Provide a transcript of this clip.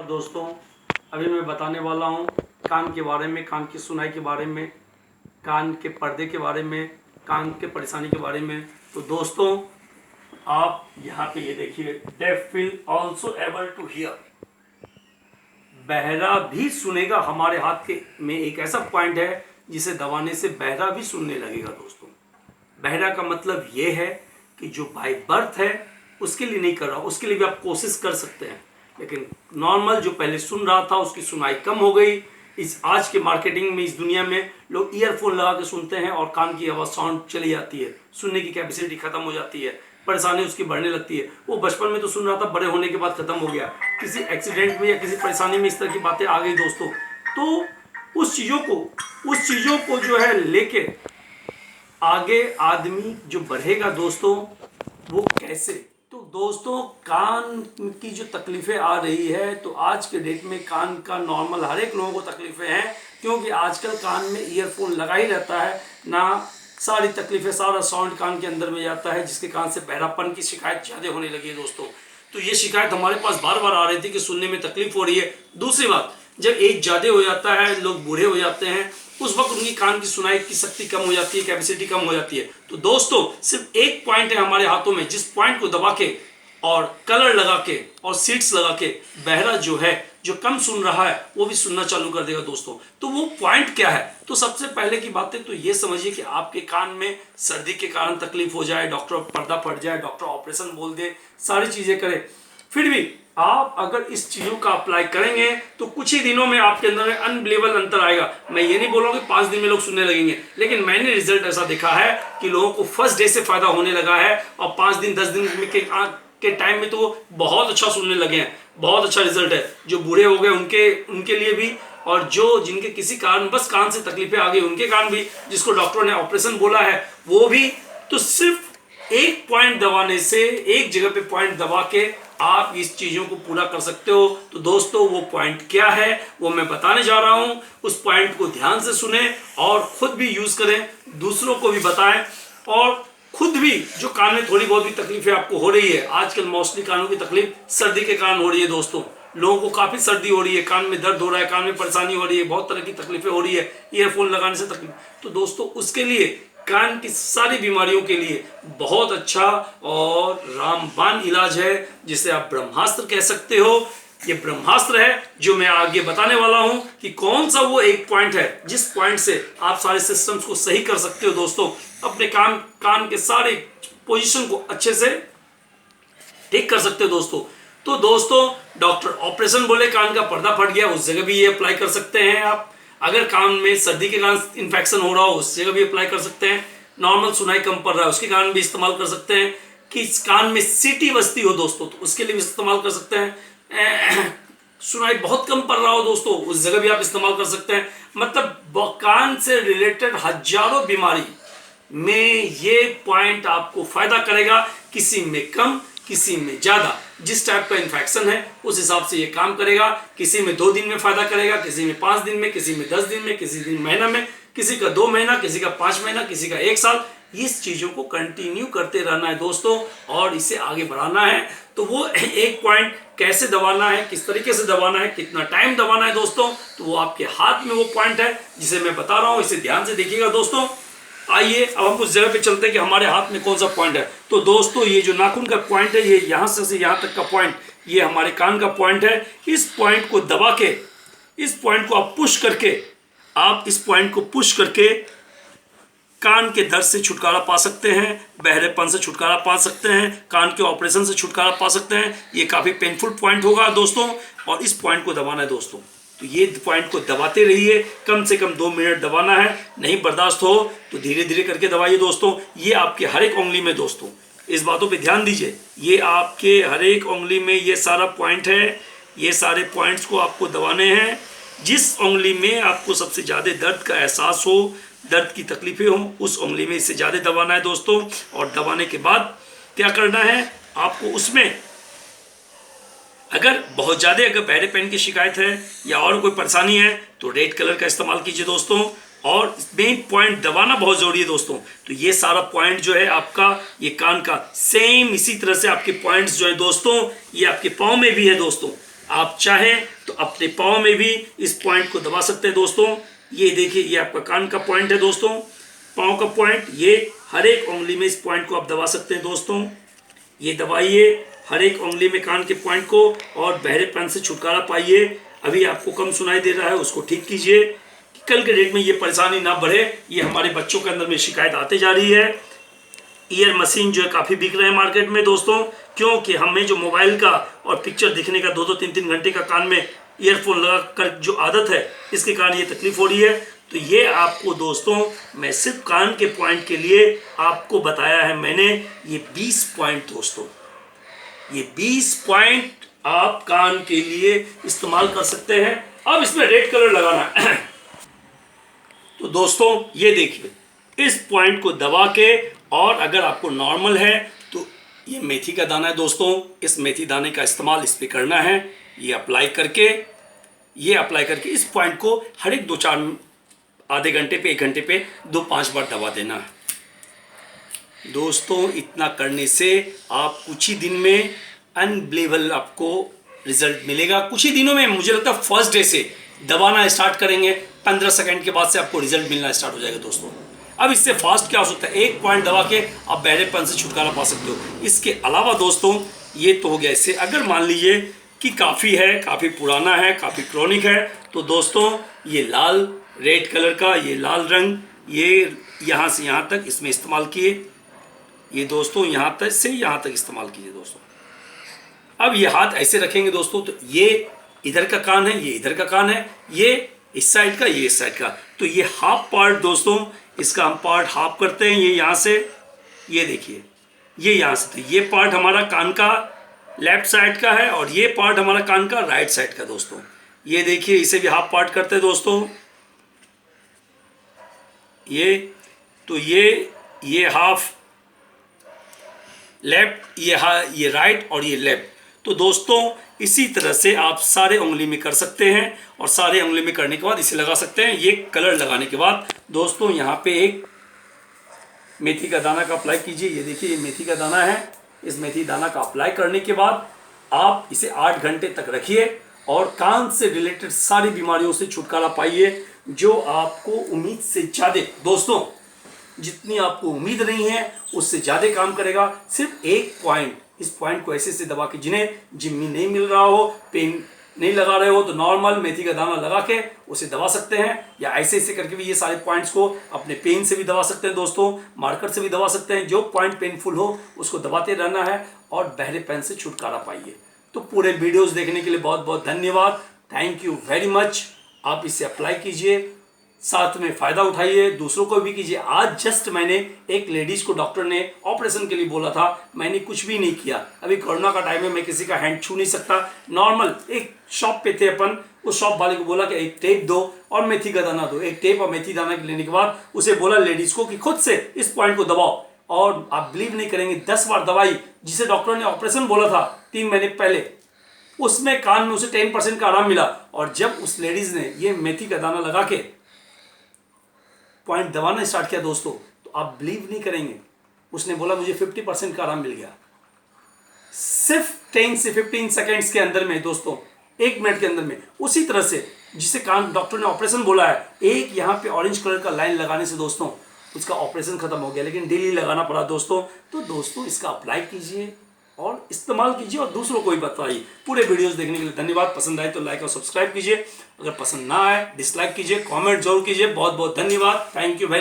और दोस्तों, अभी मैं बताने वाला हूँ कान के बारे में, कान की सुनाई के बारे में, कान के पर्दे के बारे में, कान के परेशानी के बारे में। तो दोस्तों, आप यहाँ पे ये देखिए, deaf will also able to hear, बहरा भी सुनेगा। हमारे हाथ के में एक ऐसा पॉइंट है जिसे दबाने से बहरा भी सुनने लगेगा। दोस्तों, बहरा का मतलब ये है कि जो बाय बर्थ है उसके लिए नहीं कर रहा, उसके लिए भी आप कोशिश कर सकते हैं, लेकिन नॉर्मल जो पहले सुन रहा था उसकी सुनाई कम हो गई। इस आज के मार्केटिंग में, इस दुनिया में लोग ईयरफोन लगा के सुनते हैं और कान की आवाज़ साउंड चली जाती है, सुनने की कैपेसिटी खत्म हो जाती है, परेशानी उसकी बढ़ने लगती है। वो बचपन में तो सुन रहा था, बड़े होने के बाद खत्म हो गया, किसी एक्सीडेंट में या किसी परेशानी में इस तरह की बातें आ गई दोस्तों। तो उस चीज़ों को जो है लेके आगे आदमी जो बढ़ेगा दोस्तों, वो कैसे। तो दोस्तों, कान की जो तकलीफ़ें आ रही है, तो आज के डेट में कान का नॉर्मल हर एक लोगों को तकलीफ़ें हैं, क्योंकि आजकल कान में ईयरफोन लगा ही रहता है ना, सारी तकलीफ़ें, सारा साउंड कान के अंदर में जाता है, जिसके कान से बहरापन की शिकायत ज़्यादा होने लगी है दोस्तों। तो ये शिकायत हमारे पास बार बार आ रही थी कि सुनने में तकलीफ हो रही है। दूसरी बात, जब एज ज़्यादा हो जाता है, लोग बूढ़े हो जाते हैं, उस वक्त उनकी कान की सुनाई की शक्ति कम हो जाती है, कैपेसिटी कम हो जाती है। तो दोस्तों, सिर्फ एक पॉइंट है हमारे हाथों में, जिस पॉइंट को दबा के और कलर लगा के और सीड्स लगा के बहरा जो है, जो कम सुन रहा है, वो भी सुनना चालू कर देगा दोस्तों। तो वो पॉइंट क्या है? तो सबसे पहले की बातें तो ये समझिए कि आपके कान में सर्दी के कारण तकलीफ हो जाए, डॉक्टर पर्दा फट जाए, डॉक्टर ऑपरेशन बोल दे, सारी चीज़ें करे, फिर भी आप अगर इस चीज़ों का अप्लाई करेंगे तो कुछ ही दिनों में आपके अंदर में अनबिलीवेबल अंतर आएगा। मैं ये नहीं बोल रहा हूँ कि 5 दिन में लोग सुनने लगेंगे, लेकिन मैंने रिजल्ट ऐसा देखा है कि लोगों को फर्स्ट डे से फायदा होने लगा है, और 5 दिन 10 दिन के टाइम में तो बहुत अच्छा सुनने लगे हैं। बहुत अच्छा रिजल्ट है। जो बूढ़े हो गए उनके लिए भी, और जो जिनके किसी कारण बस कान से तकलीफें आ गई उनके कारण भी, जिसको डॉक्टरों ने ऑपरेशन बोला है वो भी। तो सिर्फ एक पॉइंट दबाने से, एक जगह पे पॉइंट दबा के आप इस चीज़ों को पूरा कर सकते हो। तो दोस्तों, वो पॉइंट क्या है वो मैं बताने जा रहा हूँ। उस पॉइंट को ध्यान से सुने और खुद भी यूज़ करें, दूसरों को भी बताएं, और खुद भी जो कान में थोड़ी बहुत भी तकलीफें आपको हो रही है, आजकल मोस्टली कानों की तकलीफ सर्दी के कारण हो रही है दोस्तों। लोगों को काफ़ी सर्दी हो रही है, कान में दर्द हो रहा है, कान में परेशानी हो रही है, बहुत तरह की तकलीफें हो रही है, ईयरफोन लगाने से तकलीफ। तो दोस्तों, उसके लिए, कान की सारी बीमारियों के लिए बहुत अच्छा और रामबाण इलाज है, जिसे आप ब्रह्मास्त्र कह सकते हो। ये ब्रह्मास्त्र है जो मैं आगे बताने वाला हूं कि कौन सा वो एक पॉइंट है जिस पॉइंट से आप सारे सिस्टम्स को सही कर सकते हो दोस्तों। अपने कान के सारे पोजीशन को अच्छे से ठीक कर सकते हो दोस्तों। तो दोस्तों, डॉक्टर ऑपरेशन बोले कान का पर्दा फट गया, उस जगह भी ये अप्लाई कर सकते हैं आप। अगर कान में सर्दी के कारण इन्फेक्शन हो रहा हो, उस जगह भी अप्लाई कर सकते हैं। नॉर्मल सुनाई कम पड़ रहा है, उसके कारण भी इस्तेमाल कर सकते हैं। कि कान में सीटी बजती हो दोस्तों, तो उसके लिए भी इस्तेमाल कर सकते हैं। सुनाई बहुत कम पड़ रहा हो दोस्तों, उस जगह भी आप इस्तेमाल कर सकते हैं। मतलब कान से रिलेटेड हजारों बीमारी में ये पॉइंट आपको फायदा करेगा, किसी में कम, किसी में ज़्यादा। जिस टाइप का इन्फेक्शन है उस हिसाब से ये काम करेगा। किसी में 2 दिन में फ़ायदा करेगा, किसी में 5 दिन में, किसी में 10 दिन में, किसी दिन महीना में, किसी का 2 महीना, किसी का 5 महीना, किसी का 1 साल। इस चीज़ों को कंटिन्यू करते रहना है दोस्तों, और इसे आगे बढ़ाना है। तो वो एक पॉइंट कैसे दबाना है, किस तरीके से दबाना है, कितना टाइम दबाना है दोस्तों, तो वो आपके हाथ में वो पॉइंट है जिसे मैं बता रहा हूँ। इसे ध्यान से देखिएगा दोस्तों। आइए अब हम उस जगह पे चलते हैं कि हमारे हाथ में कौन सा पॉइंट है। तो दोस्तों, ये जो नाखून का पॉइंट है, ये यहाँ से यहाँ तक का पॉइंट, ये हमारे कान का पॉइंट है। इस पॉइंट को दबा के, इस पॉइंट को आप पुश करके, आप इस पॉइंट को पुश करके कान के दर्द से छुटकारा पा सकते हैं, बहरेपन से छुटकारा पा सकते हैं, कान के ऑपरेशन से छुटकारा पा सकते हैं। ये काफ़ी पेनफुल पॉइंट होगा दोस्तों, और इस पॉइंट को दबाना है दोस्तों। तो ये पॉइंट को दबाते रहिए, कम से कम 2 मिनट दबाना है। नहीं बर्दाश्त हो तो धीरे धीरे करके दबाइए दोस्तों। ये आपके हर एक उंगली में दोस्तों, इस बातों पे ध्यान दीजिए, ये आपके हर एक उंगली में ये सारा पॉइंट है। ये सारे पॉइंट्स को आपको दबाने हैं। जिस उंगली में आपको सबसे ज़्यादा दर्द का एहसास हो, दर्द की तकलीफें हों, उस उंगली में इससे ज़्यादा दबाना है दोस्तों। और दबाने के बाद क्या करना है आपको, उसमें अगर बहुत ज़्यादा अगर बहरेपन की शिकायत है या और कोई परेशानी है तो रेड कलर का इस्तेमाल कीजिए दोस्तों। और मेन पॉइंट दबाना बहुत ज़रूरी है दोस्तों। तो ये सारा पॉइंट जो है आपका, ये कान का सेम इसी तरह से आपके पॉइंट्स जो है दोस्तों, ये आपके पाँव में भी है दोस्तों। आप चाहें तो अपने पाँव में भी इस पॉइंट को दबा सकते हैं दोस्तों। ये देखिए, ये आपका कान का पॉइंट है दोस्तों, पाँव का पॉइंट। ये हर एक उंगली में इस पॉइंट को आप दबा सकते हैं दोस्तों। ये दबाइए हर एक उंगली में कान के पॉइंट को और बहरेपन से छुटकारा पाइए। अभी आपको कम सुनाई दे रहा है, उसको ठीक कीजिए कि कल के डेट में ये परेशानी ना बढ़े। ये हमारे बच्चों के अंदर में शिकायत आते जा रही है। ईयर मशीन जो है काफ़ी बिक रहे हैं मार्केट में दोस्तों, क्योंकि हमें जो मोबाइल का और पिक्चर दिखने का 2-2 3-3 घंटे का कान में ईयरफोन लगा कर जो आदत है, इसके कारण ये तकलीफ हो रही है। तो ये आपको दोस्तों मैं सिर्फ कान के पॉइंट के लिए आपको बताया है मैंने, ये 20 पॉइंट दोस्तों, ये 20 पॉइंट आप कान के लिए इस्तेमाल कर सकते हैं। अब इसमें रेड कलर लगाना है तो दोस्तों ये देखिए, इस पॉइंट को दबा के, और अगर आपको नॉर्मल है तो ये मेथी का दाना है दोस्तों, इस मेथी दाने का इस्तेमाल इस पर करना है। ये अप्लाई करके इस पॉइंट को हर एक 2-4 आधे घंटे पे 1 घंटे पे 2-5 बार दबा देना है दोस्तों। इतना करने से आप कुछ ही दिन में अनबिलीवेबल आपको रिजल्ट मिलेगा। कुछ ही दिनों में, मुझे लगता है फर्स्ट डे से दबाना स्टार्ट करेंगे, 15 सेकंड के बाद से आपको रिजल्ट मिलना स्टार्ट हो जाएगा दोस्तों। अब इससे फास्ट क्या हो सकता है, एक पॉइंट दबा के आप बहरेपन से छुटकारा पा सकते हो। इसके अलावा दोस्तों ये तो हो गया। इससे अगर मान लीजिए कि काफ़ी है, काफ़ी पुराना है, काफ़ी क्रॉनिक है, तो दोस्तों ये लाल रेड कलर का ये लाल रंग, ये यहाँ से यहाँ तक इसमें इस्तेमाल किए, ये दोस्तों यहाँ तक से यहाँ तक इस्तेमाल कीजिए दोस्तों। अब ये हाथ ऐसे रखेंगे दोस्तों, तो ये इधर का कान है, ये इधर का कान है, ये इस साइड का, ये इस साइड का। तो ये हाफ पार्ट दोस्तों, इसका हम पार्ट हाफ करते हैं। ये यहाँ से, ये देखिए, ये यहाँ से, तो ये पार्ट हमारा कान का लेफ्ट साइड का है और ये पार्ट हमारा कान का राइट साइड का दोस्तों। ये देखिए, इसे भी हाफ पार्ट करते हैं दोस्तों। ये तो ये हाफ लेफ्ट, ये राइट और ये लेफ्ट। तो दोस्तों इसी तरह से आप सारे उंगली में कर सकते हैं, और सारे उंगली में करने के बाद इसे लगा सकते हैं। ये कलर लगाने के बाद दोस्तों यहाँ पे एक मेथी का दाना का अप्लाई कीजिए। ये देखिए, ये मेथी का दाना है। इस मेथी दाना का अप्लाई करने के बाद आप इसे 8 घंटे तक रखिए और कान से रिलेटेड सारी बीमारियों से छुटकारा पाइए, जो आपको उम्मीद से ज़्यादा दोस्तों, जितनी आपको उम्मीद नहीं है उससे ज़्यादा काम करेगा। सिर्फ एक पॉइंट, इस पॉइंट को ऐसे से दबा के, जिन्हें जिम्मी नहीं मिल रहा हो, पेन नहीं लगा रहे हो, तो नॉर्मल मेथी का दाना लगा के उसे दबा सकते हैं, या ऐसे ऐसे करके भी ये सारे पॉइंट्स को अपने पेन से भी दबा सकते हैं दोस्तों, मार्कर से भी दबा सकते हैं। जो पॉइंट पेनफुल हो उसको दबाते रहना है और बहरे पेन से छुटकारा पाइए। तो पूरे वीडियोस देखने के लिए बहुत बहुत धन्यवाद, थैंक यू वेरी मच। आप इसे अप्लाई कीजिए, साथ में फ़ायदा उठाइए, दूसरों को भी कीजिए। आज जस्ट मैंने एक लेडीज़ को डॉक्टर ने ऑपरेशन के लिए बोला था, मैंने कुछ भी नहीं किया। अभी कोरोना का टाइम है, मैं किसी का हैंड छू नहीं सकता। नॉर्मल एक शॉप पे थे अपन, उस शॉप वाले को बोला कि एक टेप दो और मेथी का दाना दो। एक टेप और मेथी दाना लेने के बाद उसे बोला लेडीज़ को कि खुद से इस पॉइंट को दबाओ, और आप बिलीव नहीं करेंगे 10 बार दवाई, जिसे डॉक्टर ने ऑपरेशन बोला था 3 महीने पहले, उसमें कान में उसे 10% का आराम मिला। और जब उस लेडीज़ ने ये मेथी का दाना लगा के पॉइंट दबाना स्टार्ट किया दोस्तों, तो आप बिलीव नहीं करेंगे, उसने बोला मुझे 50% का आराम मिल गया, सिर्फ 10 से 15 सेकेंड्स के अंदर में दोस्तों, 1 मिनट के अंदर में। उसी तरह से जिसे कान डॉक्टर ने ऑपरेशन बोला है, एक यहाँ पे ऑरेंज कलर का लाइन लगाने से दोस्तों उसका ऑपरेशन खत्म हो गया, लेकिन डेली लगाना पड़ा दोस्तों। तो दोस्तों इसका अप्लाई कीजिए और इस्तेमाल कीजिए और दूसरों को भी बताइए। पूरे वीडियोस देखने के लिए धन्यवाद। पसंद आए तो लाइक और सब्सक्राइब कीजिए, अगर पसंद ना आए डिसलाइक कीजिए, कमेंट जरूर कीजिए। बहुत बहुत धन्यवाद, थैंक यू वेरी